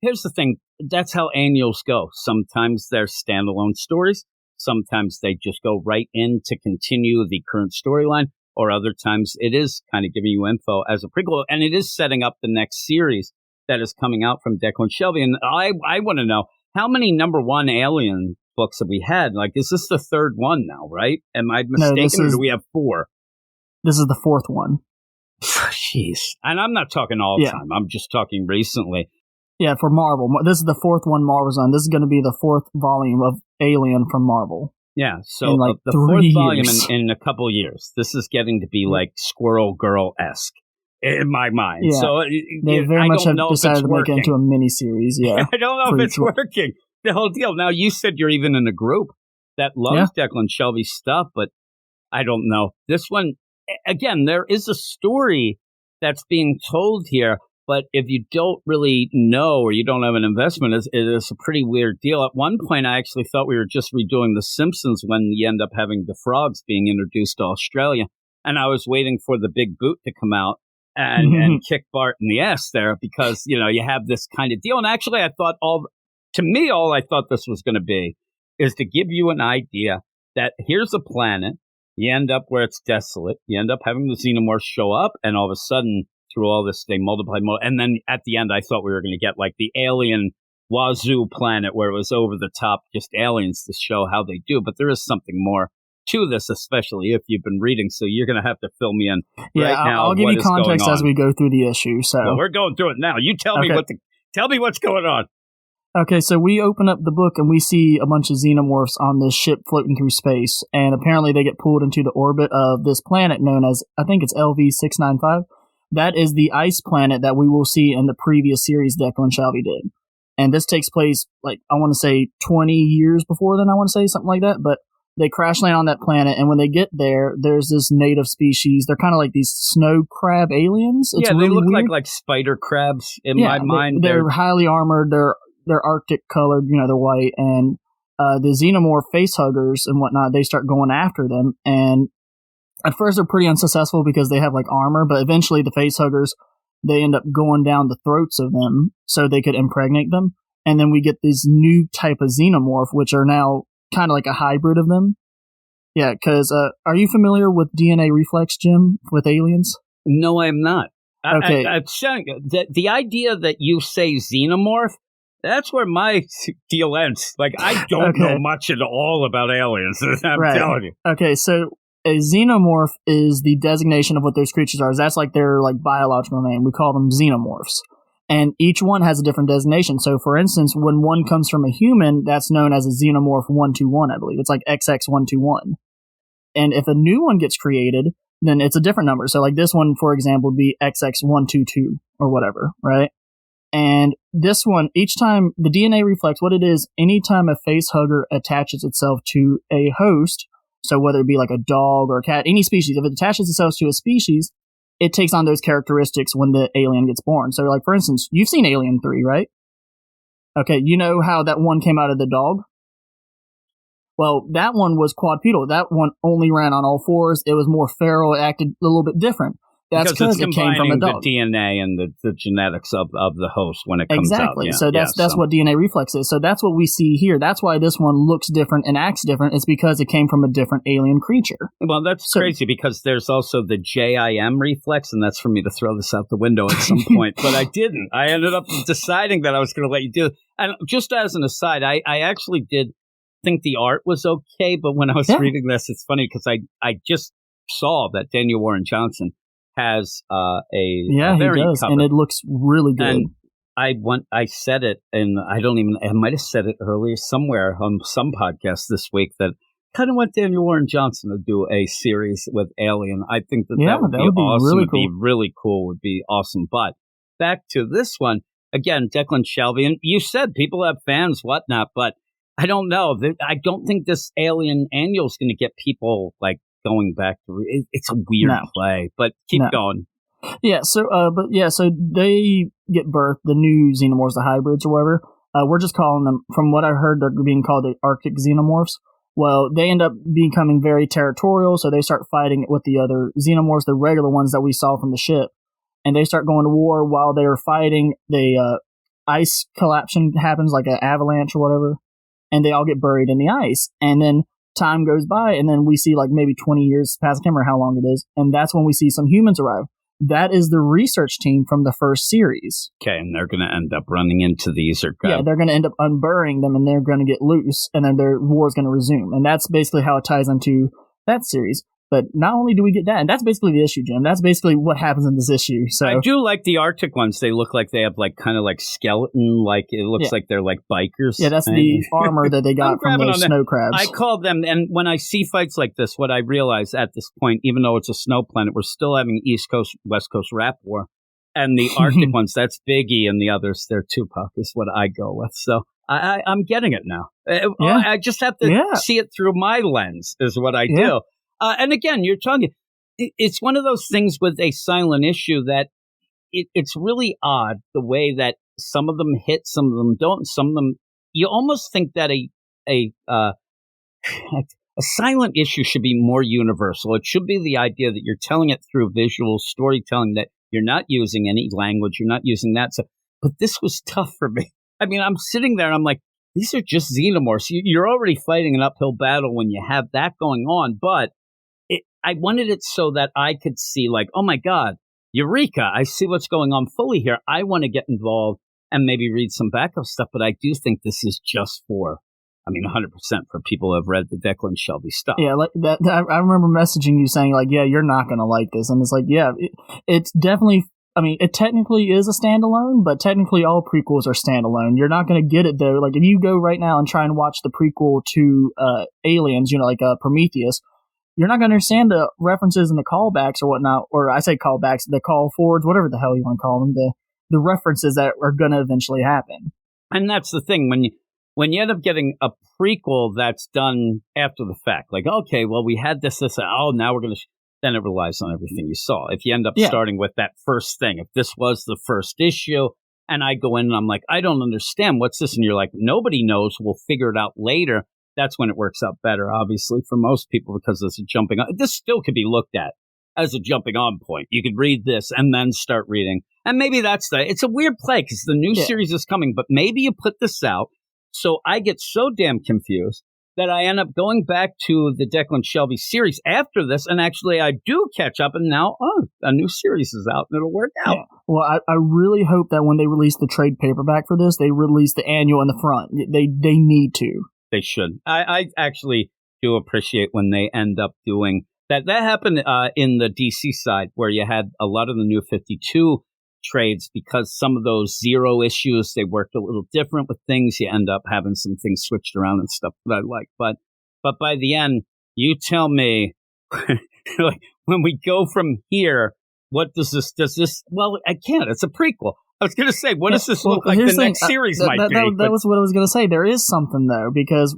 here's the thing, that's how annuals go. Sometimes they're standalone stories. Sometimes they just go right in to continue the current storyline, or other times it is kind of giving you info as a prequel, and it is setting up the next series that is coming out from Declan Shalvey. And I want to know, how many number 1 Alien books have we had? Like, is this the 3rd one now, right? Am I mistaken, or do we have 4? This is the 4th one. Jeez. And I'm not talking all the time. I'm just talking recently. Yeah, for Marvel. This is the 4th one Marvel's on. This is going to be the 4th volume of Alien from Marvel. Yeah, so like the 4th volume years. in a couple years. This is getting to be like Squirrel Girl-esque in my mind. Yeah. So they very much have decided to make it into a mini-series. Yeah, I don't know if it's working. The whole deal. Now, you said you're even in a group that loves Declan Shalvey stuff, but I don't know. This one, again, there is a story that's being told here, but if you don't really know or you don't have an investment, it is a pretty weird deal. At one point, I actually thought we were just redoing The Simpsons when you end up having the frogs being introduced to Australia. And I was waiting for the big boot to come out and kick Bart in the ass there, because, you have this kind of deal. And actually, I thought all I thought this was going to be is to give you an idea that here's a planet. You end up where it's desolate. You end up having the xenomorphs show up, and all of a sudden, through all this, they multiply more. And then at the end, I thought we were going to get like the alien Wazoo planet where it was over the top, just aliens to show how they do. But there is something more to this, especially if you've been reading. So you're going to have to fill me in right now. I'll give you context as we go through the issue. So we're going through it now. You tell me tell me what's going on. Okay, so we open up the book and we see a bunch of xenomorphs on this ship floating through space. And apparently they get pulled into the orbit of this planet known as, I think it's LV-695. That is the ice planet that we will see in the previous series Declan Shalvey did. And this takes place, like, I want to say 20 years before then, I want to say, something like that. But they crash land on that planet, and when they get there, there's this native species. They're kind of like these snow crab aliens. It's they really look weird. like spider crabs in my mind. They're highly armored. They're Arctic colored, they're white. And the xenomorph face huggers and whatnot, they start going after them. And at first they're pretty unsuccessful because they have like armor, but eventually the face huggers, they end up going down the throats of them so they could impregnate them. And then we get these new type of xenomorph, which are now kind of like a hybrid of them. Yeah, because are you familiar with DNA reflex, Jim, with aliens? No, I am not. Okay. I'm saying the idea that you say xenomorph, that's where my deal ends. Like, I don't know much at all about aliens. I'm telling you. Okay, so a xenomorph is the designation of what those creatures are. That's like their like biological name. We call them xenomorphs. And each one has a different designation. So, for instance, when one comes from a human, that's known as a xenomorph 121, I believe. It's like XX121. And if a new one gets created, then it's a different number. So, like this one, for example, would be XX122 or whatever, right? And this one, each time the DNA reflects what it is, anytime a face hugger attaches itself to a host, so whether it be like a dog or a cat, any species, if it attaches itself to a species, it takes on those characteristics when the alien gets born. So, like, for instance, you've seen Alien 3, right? Okay, you know how that one came out of the dog? Well, that one was quadrupedal. That one only ran on all fours. It was more feral. It acted a little bit different. That's because it came from a dog. The DNA and the genetics of the host when it comes out. Exactly. So that's what DNA reflex is. So that's what we see here. That's why this one looks different and acts different. It's because it came from a different alien creature. Well, that's crazy because there's also the JIM reflex, and that's for me to throw this out the window at some point. But I didn't. I ended up deciding that I was going to let you do it. And just as an aside, I actually did think the art was okay, but when I was reading this, it's funny because I just saw that Daniel Warren Johnson has a very he does, cover. And it looks really good. And I said it, and I might have said it earlier somewhere on some podcast this week that kind of want Daniel Warren Johnson to do a series with Alien. I think that would be awesome. Really would be really cool. Would be awesome. But back to this one again, Declan Shalvey, and you said people have fans, whatnot, but I don't know. I don't think this Alien annual is going to get people like going back to it's a weird play, but keep going. Yeah, so they get birthed, the new xenomorphs, the hybrids or whatever. We're just calling them, from what I heard, they're being called the Arctic xenomorphs. Well, they end up becoming very territorial, so they start fighting with the other xenomorphs, the regular ones that we saw from the ship. And they start going to war. While they're fighting, ice collapsion happens, like an avalanche or whatever, and they all get buried in the ice. And then time goes by, and then we see like maybe 20 years pass, I can't remember how long it is, and that's when we see some humans arrive. That is the research team from the first series. Okay, and they're going to end up running into these. They're going to end up unburying them, and they're going to get loose, and then their war is going to resume. And that's basically how it ties into that series. But not only do we get that, and that's basically the issue, Jim. That's basically what happens in this issue. So I do like the Arctic ones. They look like they have like kind of like skeleton, like it looks like they're like bikers. Yeah, that's the armor that they got from those snow crabs. I call them, and when I see fights like this, what I realize at this point, even though it's a snow planet, we're still having East Coast, West Coast rap war. And the Arctic ones, that's Biggie, and the others, they're Tupac, is what I go with. So I'm getting it now. I just have to see it through my lens, is what I do. And again, you're talking, it's one of those things with a silent issue that it's really odd the way that some of them hit, some of them don't, some of them, you almost think that a silent issue should be more universal. It should be the idea that you're telling it through visual storytelling, that you're not using any language, you're not using that. So, but this was tough for me. I mean, I'm sitting there and I'm like, these are just xenomorphs. You're already fighting an uphill battle when you have that going on, but I wanted it so that I could see like, oh my God, Eureka, I see what's going on fully here. I want to get involved and maybe read some backup stuff, but I do think this is just for, 100% for people who have read the Declan Shalvey stuff. Yeah, like that. I remember messaging you saying like, yeah, you're not going to like this. And it's like, yeah, it's definitely, it technically is a standalone, but technically all prequels are standalone. You're not going to get it though. Like if you go right now and try and watch the prequel to Aliens, like Prometheus, you're not going to understand the references and the callbacks or whatnot, or I say callbacks, the call forwards, whatever the hell you want to call them, the references that are going to eventually happen. And that's the thing, when you end up getting a prequel that's done after the fact, like, okay, well, we had this, now we're going to, then it relies on everything you saw. If you end up starting with that first thing, if this was the first issue, and I go in and I'm like, I don't understand, what's this? And you're like, nobody knows, we'll figure it out later. That's when it works out better, obviously, for most people, because it's a jumping on. This still could be looked at as a jumping on point. You could read this and then start reading. And maybe it's a weird play because the new series is coming, but maybe you put this out so I get so damn confused that I end up going back to the Declan Shelby series after this, and actually I do catch up, and now, a new series is out, and it'll work out. Yeah. Well, I really hope that when they release the trade paperback for this, they release the annual in the front. They need to. They should. I actually do appreciate when they end up doing that. That happened in the DC side, where you had a lot of the New 52 trades, because some of those zero issues, they worked a little different with things. You end up having some things switched around and stuff that I like. But by the end, you tell me, like, when we go from here, what does this, well, I can't. It's a prequel. I was going to say, what does this look like the next series might be? That was what I was going to say. There is something, though, because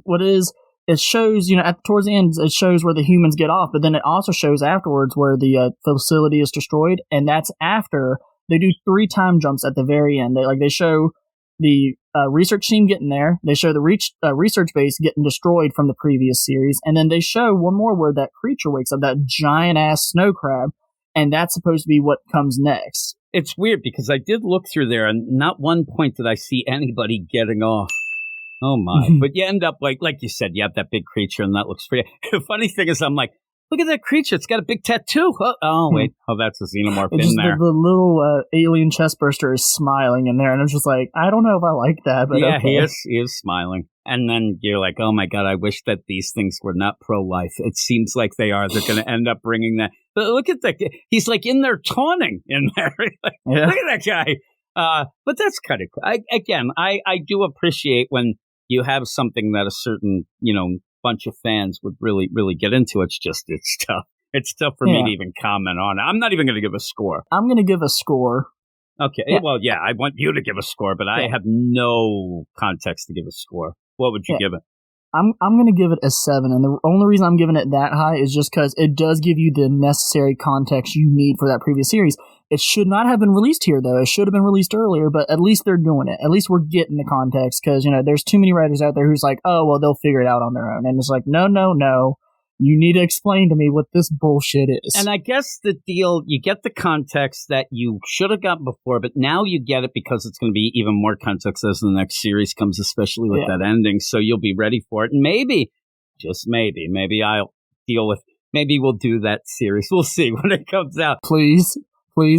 it shows, towards the end, it shows where the humans get off, but then it also shows afterwards where the facility is destroyed, and that's after they do 3 time jumps at the very end. They show the research team getting there, they show the research base getting destroyed from the previous series, and then they show one more where that creature wakes up, that giant-ass snow crab, and that's supposed to be what comes next. It's weird, because I did look through there, and not one point did I see anybody getting off. Oh my! But you end up like you said, you have that big creature, and that looks pretty. The funny thing is, I'm like, look at that creature; it's got a big tattoo. Oh wait, that's a xenomorph in there. The little alien chestburster is smiling in there, and I'm just like, I don't know if I like that, but yeah, okay. he is smiling. And then you're like, oh my god, I wish that these things were not pro-life. It seems like they are. They're going to end up bringing that. But look at that; he's like in there taunting in there. Yeah. Look at that guy. But that's kind of cool. I do appreciate when you have something that a certain, bunch of fans would really, really get into. It's tough. It's tough for me to even comment on it. I'm not even going to give a score. I'm going to give a score. Okay. Yeah. Well, yeah, I want you to give a score, but I have no context to give a score. What would you give it? I'm going to give it a 7, and the only reason I'm giving it that high is just because it does give you the necessary context you need for that previous series. It should not have been released here, though. It should have been released earlier, but at least they're doing it. At least we're getting the context, because, there's too many writers out there who's like, oh, well, they'll figure it out on their own. And it's like, no. You need to explain to me what this bullshit is. And I guess the deal, you get the context that you should have gotten before, but now you get it because it's going to be even more context as the next series comes, especially with that ending. So you'll be ready for it. And maybe, just maybe I'll deal with, maybe we'll do that series. We'll see when it comes out. Please,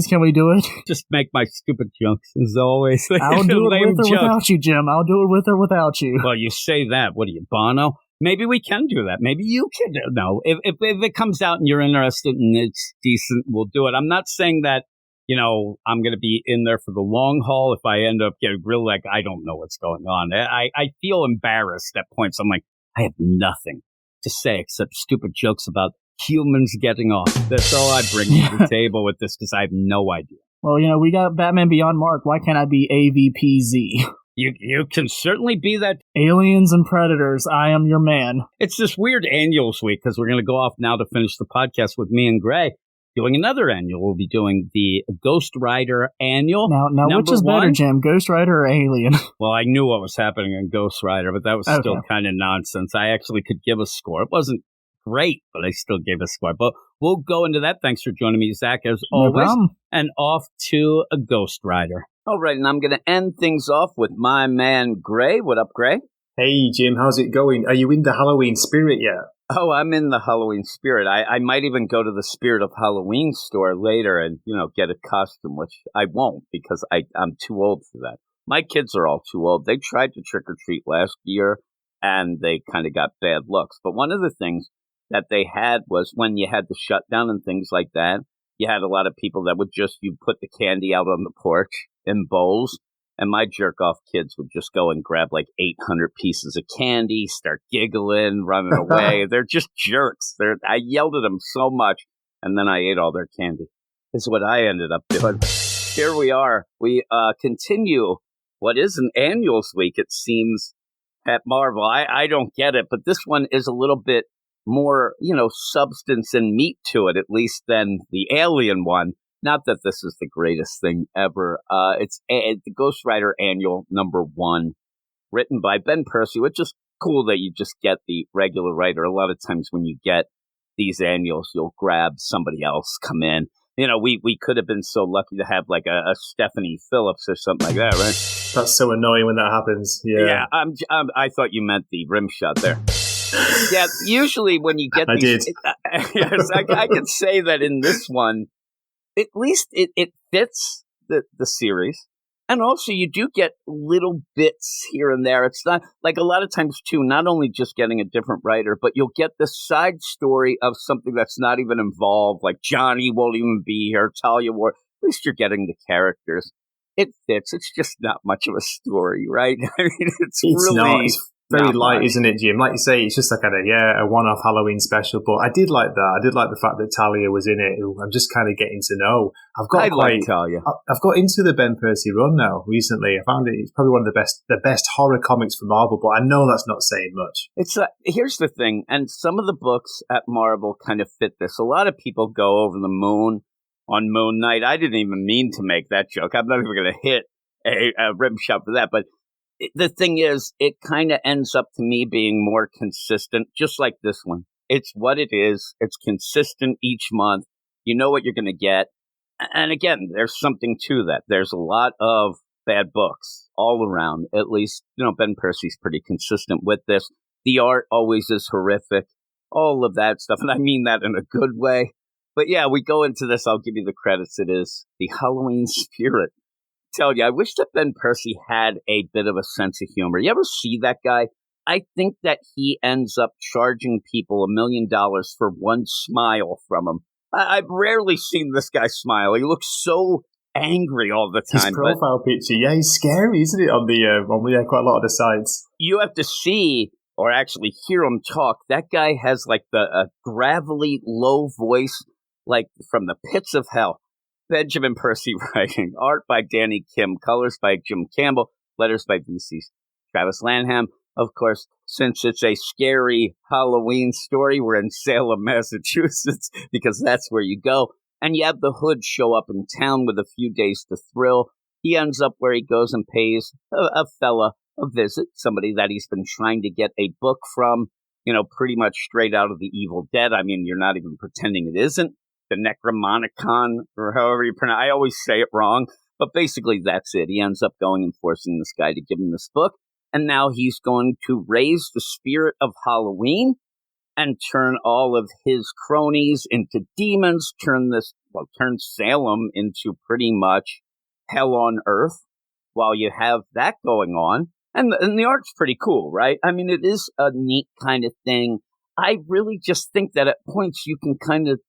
can we do it? Just make my stupid jokes, as always. I'll do it with or without you, Jim. I'll do it with or without you. Well, you say that. What are you, Bono? Maybe we can do that. Maybe you can. No, if it comes out and you're interested and it's decent, we'll do it. I'm not saying that, I'm going to be in there for the long haul. If I end up getting real, I don't know what's going on. I feel embarrassed at points. I'm like, I have nothing to say except stupid jokes about humans getting off. That's all I bring to the table with this, because I have no idea. Well, we got Batman Beyond Mark. Why can't I be AVPZ? You can certainly be that. Aliens and Predators, I am your man. It's this weird annuals week, because we're going to go off now to finish the podcast with me and Gray doing another annual. We'll be doing the Ghost Rider annual. Now which is better, Jim, Ghost Rider or Alien? Well, I knew what was happening in Ghost Rider, but that was still kind of nonsense. I actually could give a score. It wasn't great, but I still gave a score. But we'll go into that. Thanks for joining me, Zach, as always. And off to a Ghost Rider. All right, and I'm going to end things off with my man, Gray. What up, Gray? Hey, Jim, how's it going? Are you in the Halloween spirit yet? Oh, I'm in the Halloween spirit. I might even go to the Spirit of Halloween store later and, get a costume, which I won't, because I'm too old for that. My kids are all too old. They tried to trick-or-treat last year, and they kind of got bad looks. But one of the things that they had was when you had the shutdown and things like that, you had a lot of people that would you put the candy out on the porch in bowls, and my jerk-off kids would just go and grab 800 pieces of candy, start giggling, running away. They're just jerks. I yelled at them so much, and then I ate all their candy. This is what I ended up doing. Here we are. We continue what is an annuals week, it seems, at Marvel. I don't get it, but this one is a little bit more, substance and meat to it, at least, than the Alien one. Not that this is the greatest thing ever. It's the Ghost Rider Annual #1, written by Ben Percy, which is cool that you just get the regular writer. A lot of times when you get these annuals, you'll grab somebody else come in. We could have been so lucky to have a Stephanie Phillips or something like that, right? That's so annoying when that happens. Yeah. I thought you meant the rim shot there. Yeah, usually when you get I these, did. Yes, I can say that in this one, at least it fits the series. And also you do get little bits here and there. It's not like a lot of times too, not only just getting a different writer, but you'll get the side story of something that's not even involved. Like Johnny won't even be here. Talia War. At least you're getting the characters. It fits. It's just not much of a story, right? I mean, it's really not. It's very not light, much. isn't it, Jim? Like you say, it's just like a one-off Halloween special. But I did like that. I did like the fact that Talia was in it, who I'm just kind of getting to know. I like Talia. I've got into the Ben Percy run now recently. I found it's probably one of the best horror comics for Marvel, but I know that's not saying much. It's here's the thing, and some of the books at Marvel kind of fit this. A lot of people go over the moon on Moon Knight. I didn't even mean to make that joke. I'm not even going to hit a rim shot for that. But the thing is, it kind of ends up to me being more consistent, just like this one. It's what it is. It's consistent each month. You know what you're going to get. And again, there's something to that. There's a lot of bad books all around. At least, Ben Percy's pretty consistent with this. The art always is horrific. All of that stuff. And I mean that in a good way. But yeah, we go into this. I'll give you the credits. It is the Halloween spirit. Tell you, I wish that Ben Percy had a bit of a sense of humor. You ever see that guy? I think that he ends up charging people $1 million for one smile from him. I've rarely seen this guy smile. He looks so angry all the time. His profile picture, yeah, he's scary, isn't it? On quite a lot of the sites. You have to see or actually hear him talk. That guy has like a gravelly, low voice, like from the pits of hell. Benjamin Percy writing, art by Danny Kim, colors by Jim Campbell, letters by VC's Travis Lanham. Of course, since it's a scary Halloween story, we're in Salem, Massachusetts, because that's where you go. And you have the Hood show up in town with a few days to thrill. He ends up where he goes and pays a fella a visit, somebody that he's been trying to get a book from, pretty much straight out of the Evil Dead. I mean, you're not even pretending it isn't. The Necromonicon, or however you pronounce it. I always say it wrong, but basically that's it. He ends up going and forcing this guy to give him this book, and now he's going to raise the spirit of Halloween and turn all of his cronies into demons, turn Salem into pretty much hell on earth while you have that going on. And the art's pretty cool, right? I mean, it is a neat kind of thing. I really just think that at points you can kind of,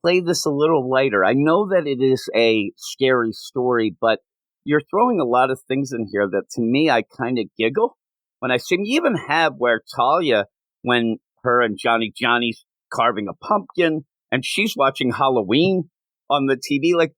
play this a little lighter. I know that it is a scary story, but you're throwing a lot of things in here that to me, I kind of giggle when I see them. You even have where Talia, when her and Johnny's carving a pumpkin and she's watching Halloween on the TV, like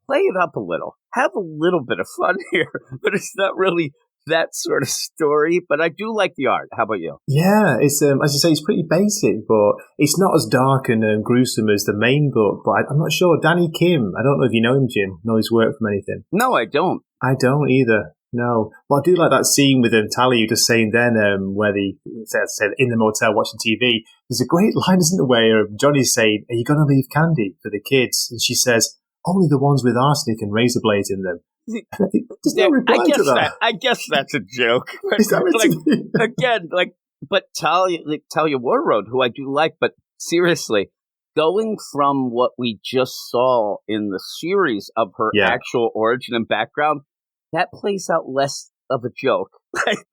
play it up a little, have a little bit of fun here, but it's not really that sort of story, but I do like the art. How about you? Yeah, it's as you say, it's pretty basic, but it's not as dark and gruesome as the main book. But I'm not sure. Danny Kim, I don't know if you know him, Jim. Know his work from anything? No, I don't. I don't either. No, but I do like that scene with Talia just saying then where they said in the motel watching TV. There's a great line, isn't there, where Johnny's saying, "Are you going to leave candy for the kids?" And she says, "Only the ones with arsenic and razor blades in them." There's no reply to that. I guess that's a joke. Is that but Talia Warroad, who I do like, but seriously, going from what we just saw in the series of her actual origin and background, that plays out less of a joke.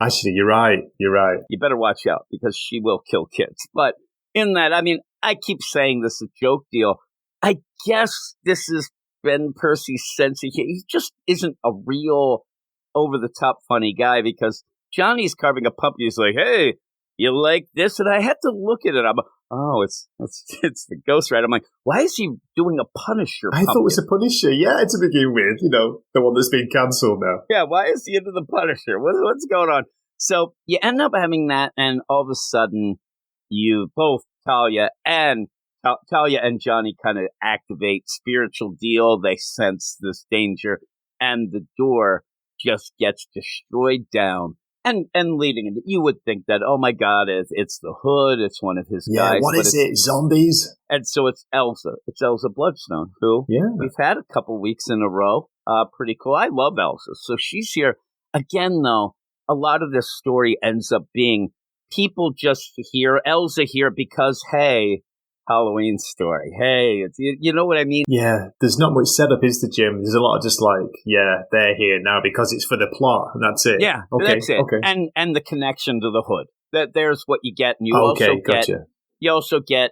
Actually, you're right. You better watch out because she will kill kids. But in that, I mean, I keep saying this is a joke deal. I guess this is Ben Percy's sense. He just isn't a real over-the-top funny guy because Johnny's carving a pumpkin. He's like, "Hey, you like this?" And I had to look at it. It's the Ghost Rider. I'm like, why is he doing a Punisher pumpkin? I thought it was a Punisher, to begin with. The one that's been cancelled now. Yeah, why is he into the Punisher? What's going on? So you end up having that, and all of a sudden, you both, Talia and Johnny kind of activate spiritual deal. They sense this danger, and the door just gets destroyed down. And leading into, you would think that, oh my God, it's the Hood, it's one of his guys. What is it? Zombies? And so it's Elsa. It's Elsa Bloodstone, who we've had a couple weeks in a row. Pretty cool. I love Elsa. So she's here. Again, though, a lot of this story ends up being people just hear Elsa here because, hey, Halloween story. Hey, you know what I mean? Yeah, there's not much setup, is the Jim? There's a lot of just like, yeah, they're here now because it's for the plot, and that's it. Yeah, okay, that's it. Okay. And the connection to the hood. There's what you get, and you also get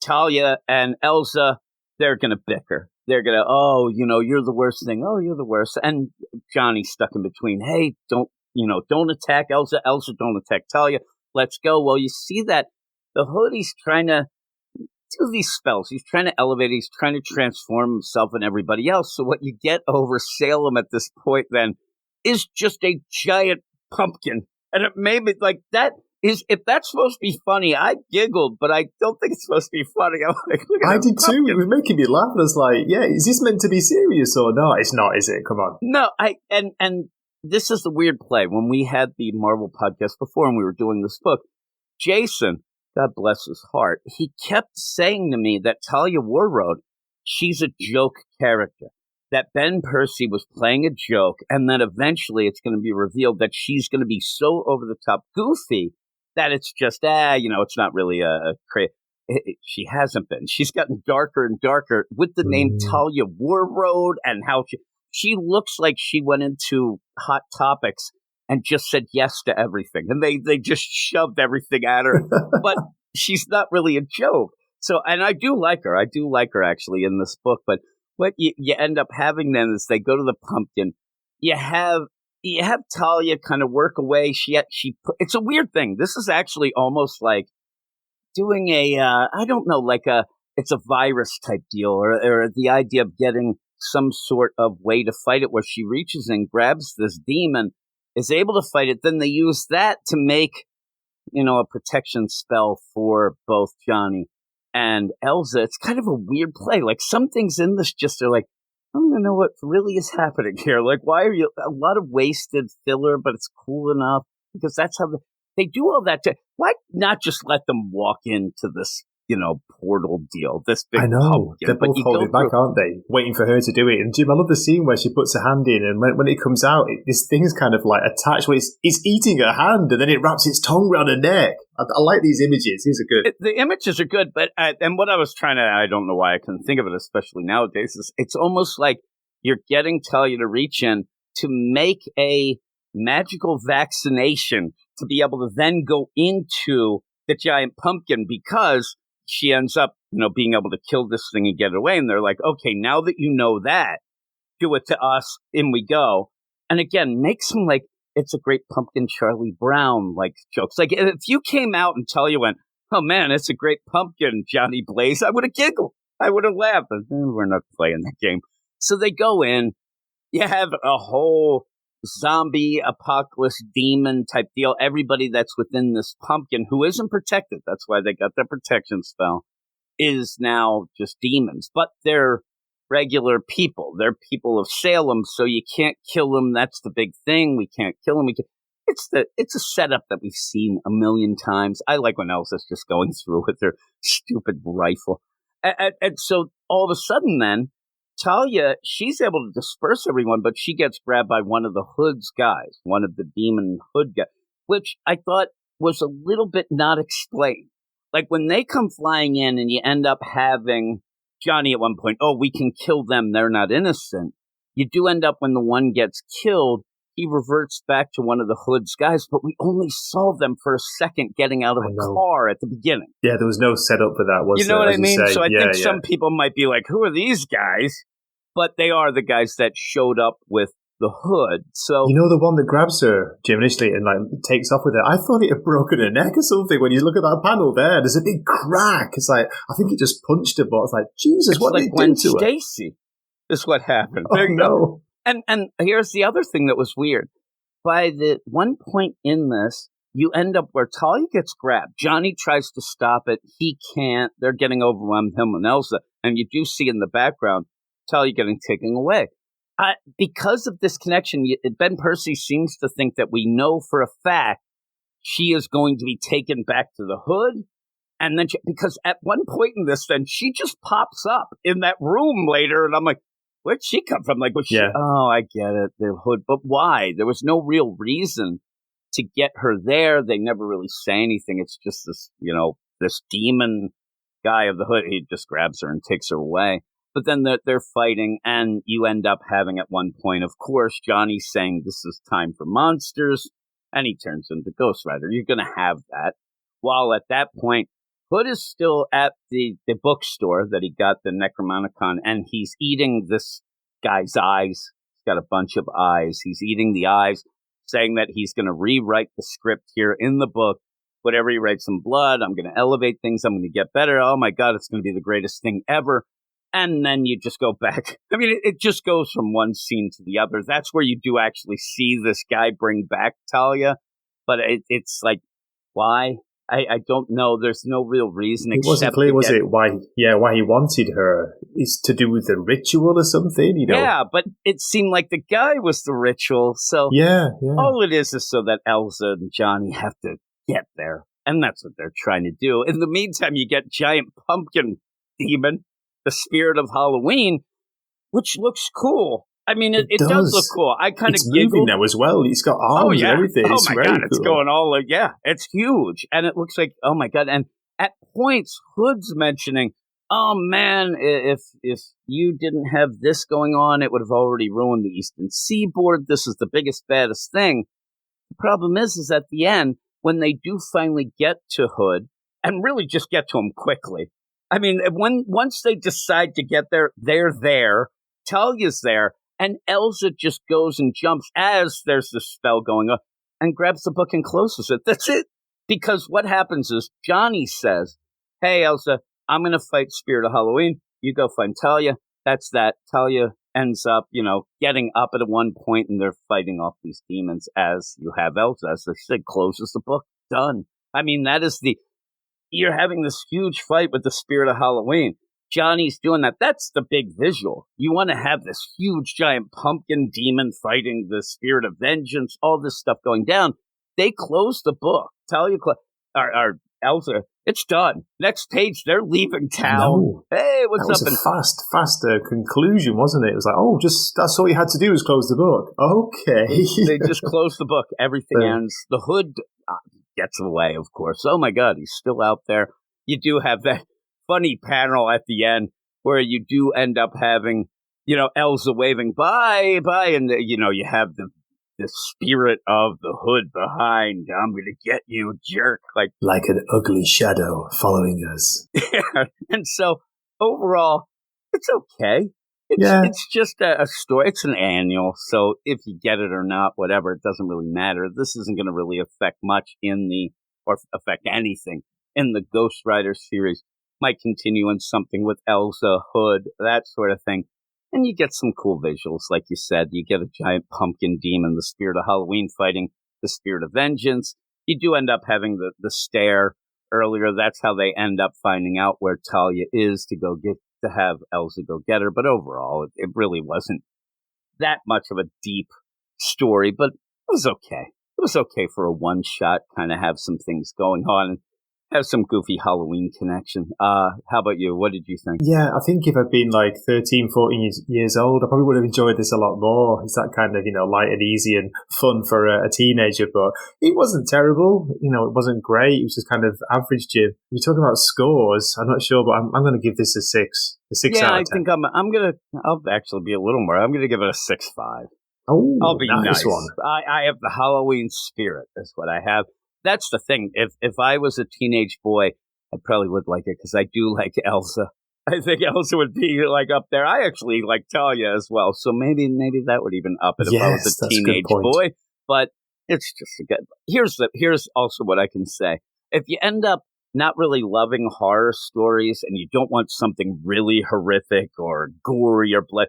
Talia and Elsa. They're gonna bicker. They're gonna, oh, you're the worst thing. Oh, you're the worst. And Johnny's stuck in between. Hey, don't attack Elsa. Elsa, don't attack Talia. Let's go. Well, you see that the hood, he's trying to do these spells. He's trying to elevate. He's trying to transform himself and everybody else. So what you get over Salem at this point then is just a giant pumpkin. And it made me like, that is, if that's supposed to be funny, I giggled, but I don't think it's supposed to be funny. I'm like, look at I that did too. pumpkin. It was making me laugh. I was like, yeah, is this meant to be serious or not? It's not, is it? Come on. No, and this is the weird play. When we had the Marvel podcast before and we were doing this book, Jason, God bless his heart, he kept saying to me that Talia Warroad, she's a joke character, that Ben Percy was playing a joke, and that eventually it's going to be revealed that she's going to be so over the top goofy that it's just, it's not really a crazy. She hasn't been. She's gotten darker and darker with the name Talia Warroad, and how she looks like she went into Hot Topics and just said yes to everything. And they just shoved everything at her. But she's not really a joke. So, and I do like her. I do like her actually in this book. But what you end up having then is they go to the pumpkin. You have Talia kind of work away. It's a weird thing. This is actually almost like doing it's a virus type deal, or the idea of getting some sort of way to fight it, where she reaches and grabs this demon, is able to fight it. Then they use that to make, a protection spell for both Johnny and Elsa. It's kind of a weird play. Like, some things in this just are like, I don't even know what really is happening here. Like, why are you a lot of wasted filler, but it's cool enough because that's how they do all that. Why not just let them walk into this, portal deal? This big, I know, they're both holding back, aren't they? Waiting for her to do it. And Jim, I love the scene where she puts her hand in, and when it comes out, this thing's kind of like attached. Where it's eating her hand, and then it wraps its tongue around her neck. I like these images. These are good. The images are good, but and what I was trying to, I don't know why I couldn't think of it, especially nowadays, is it's almost like you're getting Talia to reach in to make a magical vaccination to be able to then go into the giant pumpkin, because she ends up, being able to kill this thing and get it away. And they're like, okay, now that you know that, do it to us, in we go. And again, make some, like, it's a great pumpkin Charlie Brown, like, jokes. Like, if you came out and Talia went, oh man, it's a great pumpkin, Johnny Blaze, I would have giggled. I would have laughed. But we're not playing that game. So they go in. You have a whole zombie apocalypse demon type deal. Everybody that's within this pumpkin who isn't protected, that's why they got their protection spell, is now just demons. But they're regular people. They're people of Salem, so you can't kill them. That's the big thing. We can't kill them. It's a setup that we've seen a million times. I like when Elsa's just going through with her stupid rifle. And so all of a sudden then, Talia, she's able to disperse everyone, but she gets grabbed by one of the Hood's guys, one of the demon Hood guys, which I thought was a little bit not explained. Like, when they come flying in and you end up having Johnny at one point, oh, we can kill them, they're not innocent. You do end up, when the one gets killed, he reverts back to one of the Hood's guys, but we only saw them for a second getting out of a car at the beginning. Yeah, there was no setup for that, was there? You know what I mean? Say? So I think some people might be like, who are these guys? But they are the guys that showed up with the Hood. So, the one that grabs her, Jim, initially, and like takes off with her, I thought it had broken her neck or something. When you look at that panel there's a big crack. It's like, I think it just punched her, but it's like, Jesus, what did it do to her? Stacy is what happened. Oh, no. And here's the other thing that was weird. By the one point in this, you end up where Talia gets grabbed. Johnny tries to stop it. He can't. They're getting overwhelmed, him and Elsa. And you do see in the background Talia getting taken away. Because of this connection, Ben Percy seems to think that we know for a fact she is going to be taken back to the Hood. And then, because at one point in this, then she just pops up in that room later. And I'm like, where'd she come from? Like, was she? Oh, I get it. The Hood. But why? There was no real reason to get her there. They never really say anything. It's just this, this demon guy of the Hood. He just grabs her and takes her away. But then they're fighting, and you end up having at one point, of course, Johnny saying this is time for monsters, and he turns into Ghost Rider. You're going to have that. While at that point, Hood is still at the bookstore that he got the Necromonicon, and he's eating this guy's eyes. He's got a bunch of eyes. He's eating the eyes, saying that he's going to rewrite the script here in the book. Whatever he writes in blood, I'm going to elevate things. I'm going to get better. Oh, my God, it's going to be the greatest thing ever. And then you just go back. I mean, it just goes from one scene to the other. That's where you do actually see this guy bring back Talia. But it's like, why? I don't know. There's no real reason. It wasn't clear, was it? Why he wanted her? Is to do with the ritual or something? Yeah, but it seemed like the guy was the ritual. So yeah. All it is so that Elsa and Johnny have to get there. And that's what they're trying to do. In the meantime, you get Giant Pumpkin Demon, the Spirit of Halloween, which looks cool. I mean, it does look cool. I kind of giggled. Moving now as well. It's got arms and everything. Oh, my God. Cool. It's going all, it's huge. And it looks like, oh, my God. And at points, Hood's mentioning, oh, man, if you didn't have this going on, it would have already ruined the Eastern Seaboard. This is the biggest, baddest thing. The problem is at the end, when they do finally get to Hood, and really just get to him quickly. I mean, once they decide to get there, they're there. Talia's there. And Elsa just goes and jumps as there's this spell going on and grabs the book and closes it. That's it. Because what happens is Johnny says, hey, Elsa, I'm going to fight Spirit of Halloween. You go find Talia. That's that. Talia ends up, getting up at one point and they're fighting off these demons as you have Elsa, as they said, closes the book. Done. I mean, that is you're having this huge fight with the Spirit of Halloween. Johnny's doing that. That's the big visual. You want to have this huge giant pumpkin demon fighting the Spirit of Vengeance, all this stuff going down. They close the book. Talia, or Elsa, it's done. Next page, they're leaving town. No. Hey, what's up? That was a fast conclusion, wasn't it? It was like, that's all you had to do was close the book. Okay. They just close the book. Everything ends. The Hood gets away, of course. Oh, my God, he's still out there. You do have that funny panel at the end where you do end up having, Elsa waving bye, and, you have the spirit of the Hood behind. I'm going to get you, jerk. Like an ugly shadow following us. Yeah. And so overall, it's okay. It's just a story. It's an annual. So if you get it or not, whatever, it doesn't really matter. This isn't going to really affect much or affect anything in the Ghost Rider series. Might continue in something with Elsa, Hood, that sort of thing. And you get some cool visuals, like you said. You get a giant pumpkin demon, the Spirit of Halloween fighting the Spirit of Vengeance. You do end up having the stare earlier. That's how they end up finding out where Talia is to have Elsa go get her. But overall, it really wasn't that much of a deep story, but it was okay. It was okay for a one-shot, kind of have some things going on and have some goofy Halloween connection. How about you? What did you think? Yeah, I think if I'd been 13, 14 years old, I probably would have enjoyed this a lot more. It's that kind of, light and easy and fun for a teenager, but it wasn't terrible. It wasn't great. It was just kind of average, Jim. You're talking about scores. I'm not sure, but I'm going to give this a 6. A 6 out of 10. I think I'll actually be a little more. I'm going to give it a 6.5. Oh, I'll be nice. One. I have the Halloween spirit. That's what I have. That's the thing. If I was a teenage boy, I probably would like it because I do like Elsa. I think Elsa would be up there. I actually like Talia as well, so maybe that would even up it if I was a teenage boy. But it's just a good. Here's also what I can say. If you end up not really loving horror stories and you don't want something really horrific or gory or blood,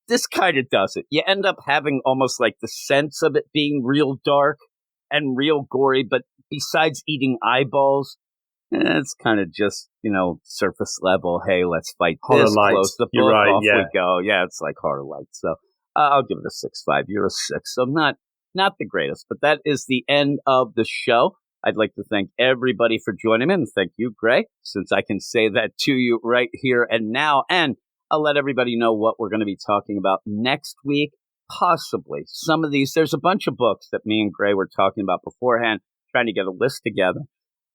this kind of does it. You end up having almost like the sense of it being real dark and real gory, but besides eating eyeballs, it's kind of just, surface level. Hey, let's fight horror this, light. Close the book, You're right, off yeah. we go. Yeah, it's like horror light. So I'll give it a 6.5. You're a 6. So not the greatest, but that is the end of the show. I'd like to thank everybody for joining me, and thank you, Gray, since I can say that to you right here and now. And I'll let everybody know what we're going to be talking about next week. possibly some of these. There's a bunch of books that me and Gray were talking about beforehand, trying to get a list together.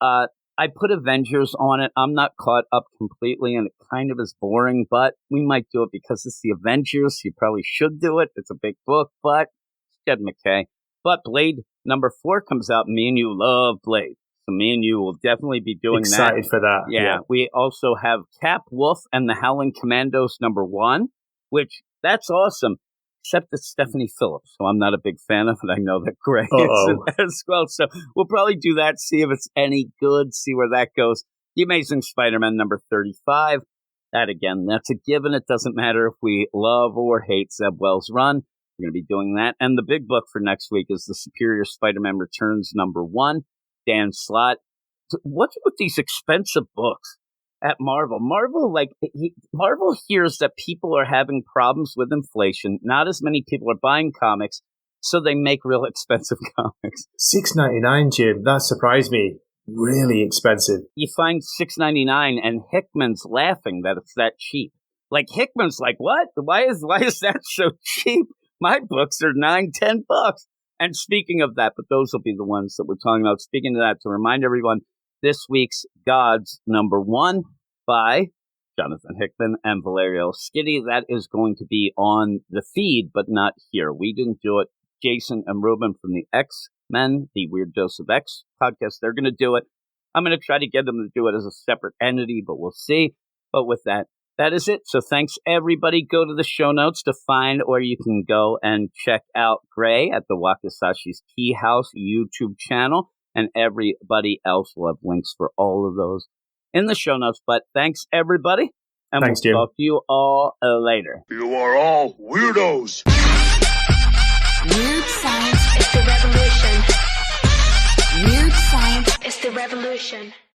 I put Avengers on it. I'm not caught up completely, and it kind of is boring, but we might do it because it's the Avengers. You probably should do it. It's a big book, but it's Jed MacKay. But Blade number 4 comes out. Me and you love Blade. So me and you will definitely be doing Excited that. for that. Yeah. We also have Cap Wolf and the Howling Commandos number 1, which that's awesome. Except it's Stephanie Phillips, so I'm not a big fan of it. I know that Gray is as well. So we'll probably do that, see if it's any good, see where that goes. The Amazing Spider-Man number 35. That, again, that's a given. It doesn't matter if we love or hate Zeb Wells' run. We're going to be doing that. And the big book for next week is The Superior Spider-Man Returns number 1. Dan Slott. What's with these expensive books at Marvel? Marvel hears that people are having problems with inflation. Not as many people are buying comics, so they make real expensive comics. $6.99, Jim. That surprised me. Really expensive. You find $6.99, and Hickman's laughing that it's that cheap. Like, Hickman's like, what? Why is that so cheap? My books are $9-10. And speaking of that, but those will be the ones that we're talking about. Speaking of that, to remind everyone, this week's Gods number 1 by Jonathan Hickman and Valerio Schiti. That is going to be on the feed, but not here. We didn't do it. Jason and Ruben from the X-Men, the Weird Dose of X podcast, they're going to do it. I'm going to try to get them to do it as a separate entity, but we'll see. But with that, that is it. So thanks, everybody. Go to the show notes to find where you can go and check out Gray at the Wakasashi's Tea House YouTube channel. And everybody else will have links for all of those in the show notes. But thanks, everybody. And thanks, we'll Jim. talk to you all later. You are all weirdos. Weird science is the revolution. Weird science is the revolution.